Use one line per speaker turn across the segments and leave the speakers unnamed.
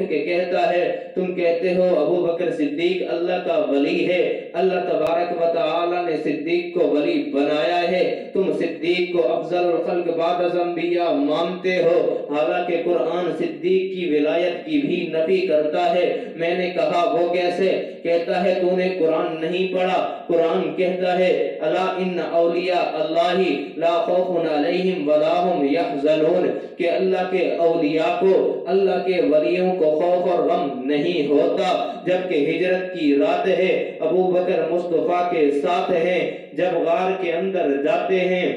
کہ کہتا ہے تم کہتے ہو ابوبکر صدیق اللہ کا ولی ہے، اللہ تبارک و تعالی نے صدیق کو ولی بنایا ہے، تم صدیق کو افضل الخلق بعد از انبیاء مانتے ہو، حالانکہ قرآن صدیق کی ولایت کی بھی نفی کرتا ہے۔ میں نے کہا وہ کیسے؟ کہتا ہے تو نے قرآن نہیں پڑھا، قرآن کہتا ہے الا ان اولیاء اللہ لا خوف علیہم ولا هم یحزنون، کہ اللہ کے اولیاء کو، اللہ کے ولیوں کو خوف اور غم نہیں ہوتا۔ جبکہ ہجرت کی رات ہے، ابوبکر مصطفیٰ کے ساتھ ہیں، جب غار کے اندر جاتے ہیں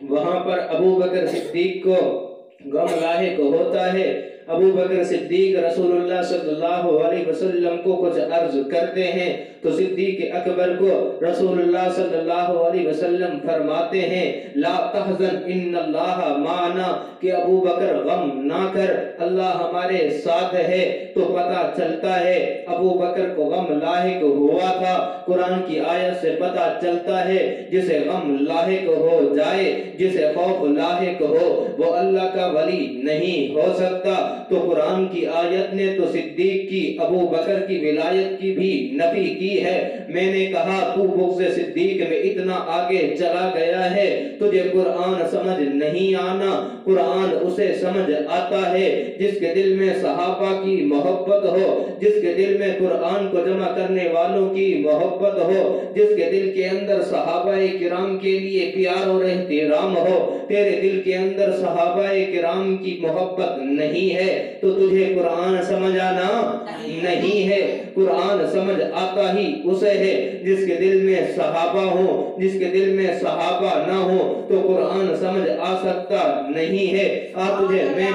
وہاں پر ابوبکر صدیق کو غم لاحق ہوتا ہے۔ ابوبکر صدیق رسول اللہ صلی اللہ علیہ وسلم کو کچھ عرض کرتے ہیں تو صدیق اکبر کو رسول اللہ صلی اللہ علیہ وسلم فرماتے ہیں لا تحزن ان اللہ معنا، کہ ابوبکر غم نہ کر، اللہ ہمارے ساتھ ہے۔ تو پتہ چلتا ہے ابوبکر کو غم لاحق ہوا تھا۔ قرآن کی آیت سے پتہ چلتا ہے جسے غم لاحق ہو جائے، جسے خوف لاحق ہو، وہ اللہ کا ولی نہیں ہو سکتا۔ تو قرآن کی آیت نے تو صدیق کی، ابوبکر کی ولایت کی بھی نفی کی ہے۔ میں نے کہا تو بغض صدیق میں اتنا آگے چلا گیا ہے، تجھے قرآن سمجھ نہیں آنا۔ قرآن اسے سمجھ آتا ہے جس کے دل میں صحابہ کی محبت ہو، جس کے دل میں قرآن کو جمع کرنے والوں کی محبت ہو، جس کے دل کے اندر صحابہ کرام کے لیے پیار اور احترام ہو۔ تیرے دل کے اندر صحابہ کرام کی محبت نہیں ہے تو تجھے قرآن سمجھ آنا نہیں ہے۔ قرآن سمجھ آتا ہی اسے ہے جس کے دل میں صحابہ ہوں، جس کے دل میں صحابہ نہ ہوں تو قرآن سمجھ آ سکتا نہیں ہے۔ آپ تجھے میں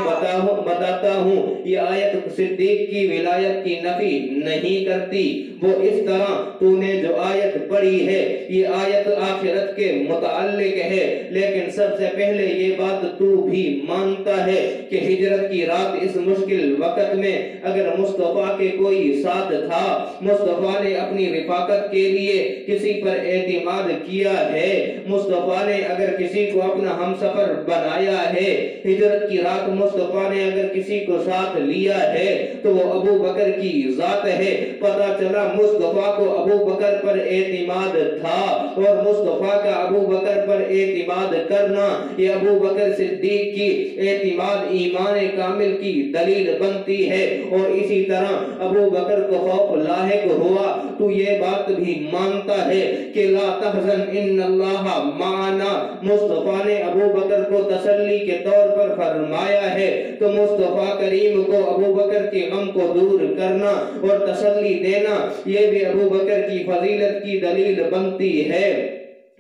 بتاتا ہوں یہ آیت صدیق کی ولایت کی نفی نہیں کرتی، وہ اس طرح تو نے جو آیت پڑھی ہے یہ آیت آخرت کے متعلق ہے، لیکن سب سے پہلے یہ بات تو بھی مانتا ہے کہ ہجرت کی رات اس مشکل وقت میں اگر مصطفیٰ کے کوئی ساتھ تھا، مصطفیٰ نے اپنی رفاقت کے لیے کسی پر اعتماد کیا ہے، مصطفیٰ نے اگر کسی کو اپنا ہم سفر بنایا ہے، ہجرت کی رات مصطفیٰ نے اگر کسی کو ساتھ لیا ہے تو وہ ابوبکر کی ذات ہے۔ پتہ چلا مصطفیٰ کو ابوبکر پر اعتماد تھا، اور مصطفیٰ کا ابوبکر پر اعتماد کرنا یہ ابوبکر صدیق کی اعتماد ایمان کامل کی دلیل بنتی ہے۔ اور اسی طرح ابوبکر کو خوف لاحق ہوا تو یہ بات بھی مانتا ہے کہ لا تحزن ان اللہ معنا، مصطفیٰ نے ابوبکر کو تسلی کے طور پر فرمایا ہے، تو مصطفیٰ کریم کو ابوبکر کے غم کو دور کرنا اور تسلی دینا یہ بھی ابوبکر کی فضیلت کی دلیل بنتی ہے۔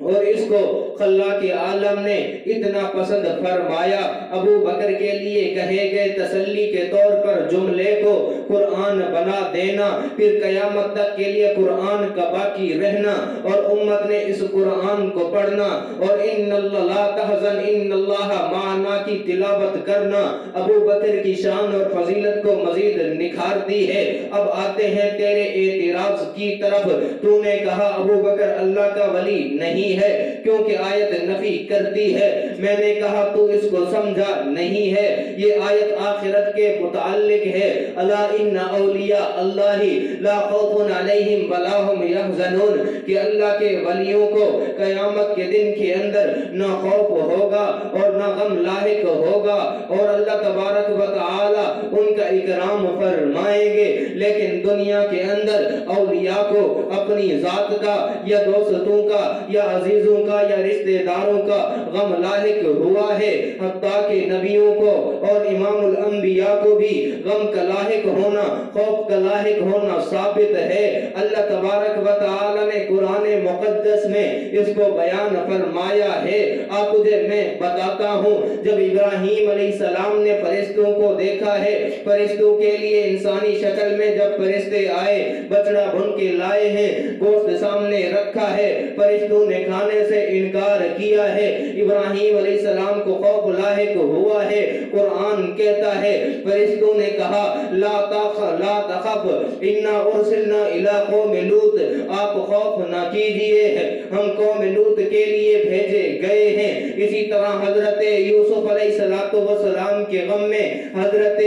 اور اس کو خلاق عالم نے اتنا پسند فرمایا، ابوبکر کے لیے کہے گئے تسلی کے طور پر جملے کو قرآن بنا دینا، پھر قیامت تک کے لیے قرآن کا باقی رہنا اور امت نے اس قرآن کو پڑھنا اور ان اللہ لا تحزن ان اللہ معنا کی تلاوت کرنا ابوبکر کی شان اور فضیلت کو مزید نکھارتی ہے۔ اب آتے ہیں تیرے اعتراض کی طرف۔ تو نے کہا ابوبکر اللہ کا ولی نہیں ہے کیونکہ آیت نفی کرتی ہے۔ میں نے کہا تو اس کو سمجھا نہیں ہے، یہ آیت آخرت کے متعلق ہے، الا ان اولیاء اللہ لا خوف علیہم ولا هم یحزنون، کہ اللہ کے ولیوں کو قیامت کے دن کے اندر نہ خوف ہوگا اور نہ غم لاحق ہوگا، اور اللہ تبارک و تعالی ان کا اکرام فرمائیں گے۔ لیکن دنیا کے اندر اولیاء کو اپنی ذات کا یا دوستوں کا یا عزیزوں کا یا رشتہ داروں کا غم لاحق ہوا ہے، حتیٰ کہ نبیوں کو اور امام الانبیاء کو بھی غم کا لاحق ہونا، خوف کا لاحق ہونا ثابت ہے۔ اللہ تبارک و تعالی نے قرآن مقدس میں اس کو بیان فرمایا ہے۔ آپ تجھے میں بتاتا ہوں، جب ابراہیم علیہ السلام نے فرشتوں کو دیکھا ہے، فرشتوں کے لیے انسانی شکل میں جب فرشتے آئے، بچڑا بھن کے لائے ہیں، گوشت سامنے رکھا ہے، فرشتوں نے کھانے سے انکار کیا ہے، ابراہیم علیہ السلام کو خوف لاحق ہوا ہے۔ قرآن کہتا ہے فرشتوں نے کہا لا تخف انا ارسلنا الی قوم لوط، آپ خوف نہ کیجئے، ہم قوم لوط کے لیے بھیجے گئے ہیں۔ اسی طرح حضرت یوسف علیہ السلام کے غم میں حضرت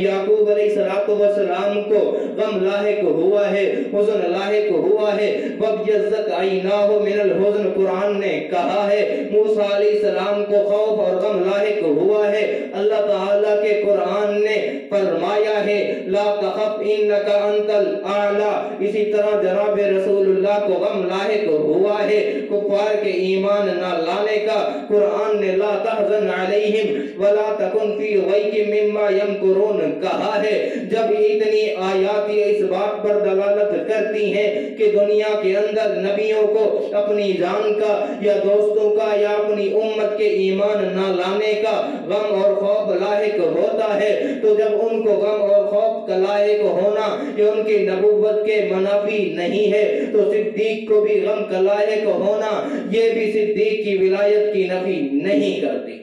یعقوب علیہ والسلام کو غم لاحق ہوا ہے، حزن لاحق ہوا ہے، وَبْيَضَّتْ عَيْنَاهُ مِنَ الْحُزْنِ قرآن نے کہا ہے، موسیٰ علیہ السلام کو خوف اور غم لاحق ہوا ہے، اللہ تعالیٰ کے قرآن نے فرمایا ہے لا تخف انک انت الاعلی، اسی طرح جناب رسول اللہ کو غم لاحق ہوا ہے کفار کے ایمان نہ لانے کا، قرآن نے لا تحزن علیہم ولا تکن فی ضیق مما یمکرون کہا ہے۔ جب اتنی آیات اس بات پر دلالت کرتی ہیں کہ دنیا کے اندر نبیوں کو اپنی جان کا یا دوستوں کا یا اپنی امت کے ایمان نہ لانے کا غم اور خوف لاحق ہوتا ہے، تو جب ان کو غم اور خوف کا لاحق ہونا یہ ان کی نبوت کے منافی نہیں ہے، تو صدیق کو بھی غم کا لاحق ہونا یہ بھی صدیق کی ولایت کی نفی نہیں کرتی۔